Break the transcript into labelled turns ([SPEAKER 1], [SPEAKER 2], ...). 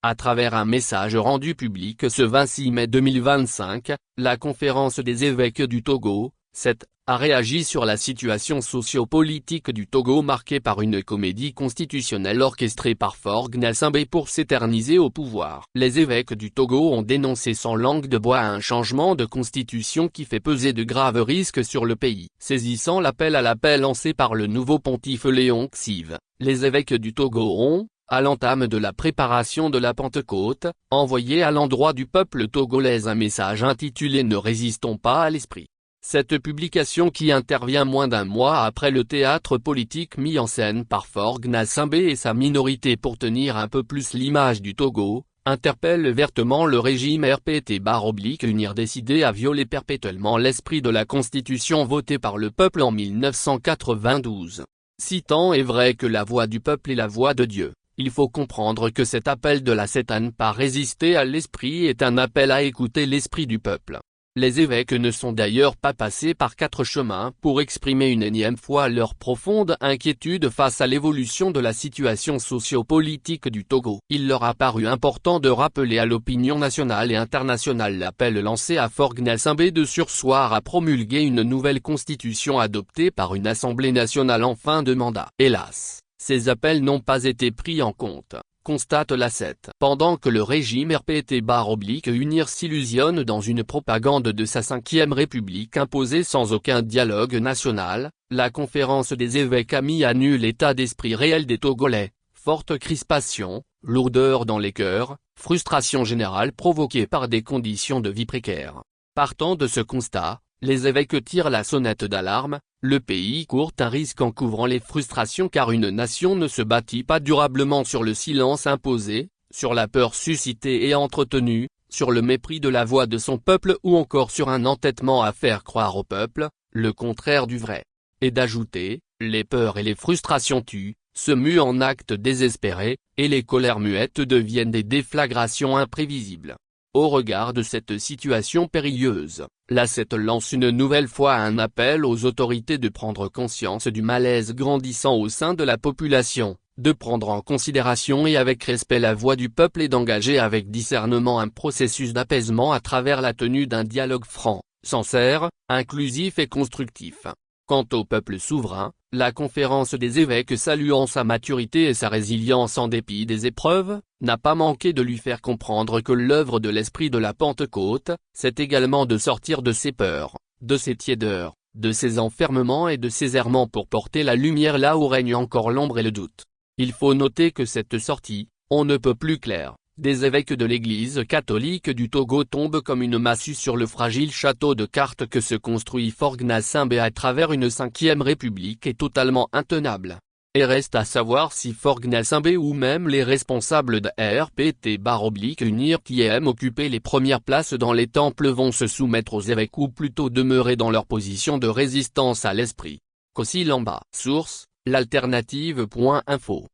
[SPEAKER 1] À travers un message rendu public ce 26 mai 2025, la Conférence des évêques du Togo, CET, a réagi sur la situation socio-politique du Togo marquée par une comédie constitutionnelle orchestrée par Faure Gnassingbé pour s'éterniser au pouvoir. Les évêques du Togo ont dénoncé sans langue de bois un changement de constitution qui fait peser de graves risques sur le pays. Saisissant l'appel à la paix lancé par le nouveau pontife Léon Xive, les évêques du Togo ont, à l'entame de la préparation de la Pentecôte, envoyé à l'endroit du peuple togolais un message intitulé « Ne résistons pas à l'esprit ». Cette publication qui intervient moins d'un mois après le théâtre politique mis en scène par Faure Gnassingbé et sa minorité pour tenir un peu plus l'image du Togo, interpelle vertement le régime RPT-UNIR décidé à violer perpétuellement l'esprit de la constitution votée par le peuple en 1992. Si tant est vrai que la voix du peuple est la voix de Dieu, il faut comprendre que cet appel de la CET à ne pas résister à l'esprit est un appel à écouter l'esprit du peuple. Les évêques ne sont d'ailleurs pas passés par quatre chemins pour exprimer une énième fois leur profonde inquiétude face à l'évolution de la situation socio-politique du Togo. Il leur a paru important de rappeler à l'opinion nationale et internationale l'appel lancé à Faure Gnassingbé de surseoir à promulguer une nouvelle constitution adoptée par une assemblée nationale en fin de mandat. Hélas, ces appels n'ont pas été pris en compte, constate la CET. Pendant que le régime RPT-UNIR s'illusionne dans une propagande de sa 5e République imposée sans aucun dialogue national, la conférence des évêques a mis à nu l'état d'esprit réel des Togolais, forte crispation, lourdeur dans les cœurs, frustration générale provoquée par des conditions de vie précaires. Partant de ce constat, les évêques tirent la sonnette d'alarme, le pays court un risque en couvrant les frustrations car une nation ne se bâtit pas durablement sur le silence imposé, sur la peur suscitée et entretenue, sur le mépris de la voix de son peuple ou encore sur un entêtement à faire croire au peuple, le contraire du vrai. Et d'ajouter, les peurs et les frustrations tuent, se muent en actes désespérés, et les colères muettes deviennent des déflagrations imprévisibles. Au regard de cette situation périlleuse, la CET lance une nouvelle fois un appel aux autorités de prendre conscience du malaise grandissant au sein de la population, de prendre en considération et avec respect la voix du peuple et d'engager avec discernement un processus d'apaisement à travers la tenue d'un dialogue franc, sincère, inclusif et constructif. Quant au peuple souverain, la conférence des évêques saluant sa maturité et sa résilience en dépit des épreuves, n'a pas manqué de lui faire comprendre que l'œuvre de l'esprit de la Pentecôte, c'est également de sortir de ses peurs, de ses tiédeurs, de ses enfermements et de ses errements pour porter la lumière là où règne encore l'ombre et le doute. Il faut noter que cette sortie, on ne peut plus clair, des évêques de l'Église catholique du Togo tombe comme une massue sur le fragile château de cartes que se construit Faure Gnassingbé à travers une 5e République est totalement intenable. Et reste à savoir si Faure Gnassingbé ou même les responsables de RPT-UNIR qui aiment occuper les premières places dans les temples vont se soumettre aux évêques ou plutôt demeurer dans leur position de résistance à l'esprit. Kossi Lamba. Source, l'alternative.info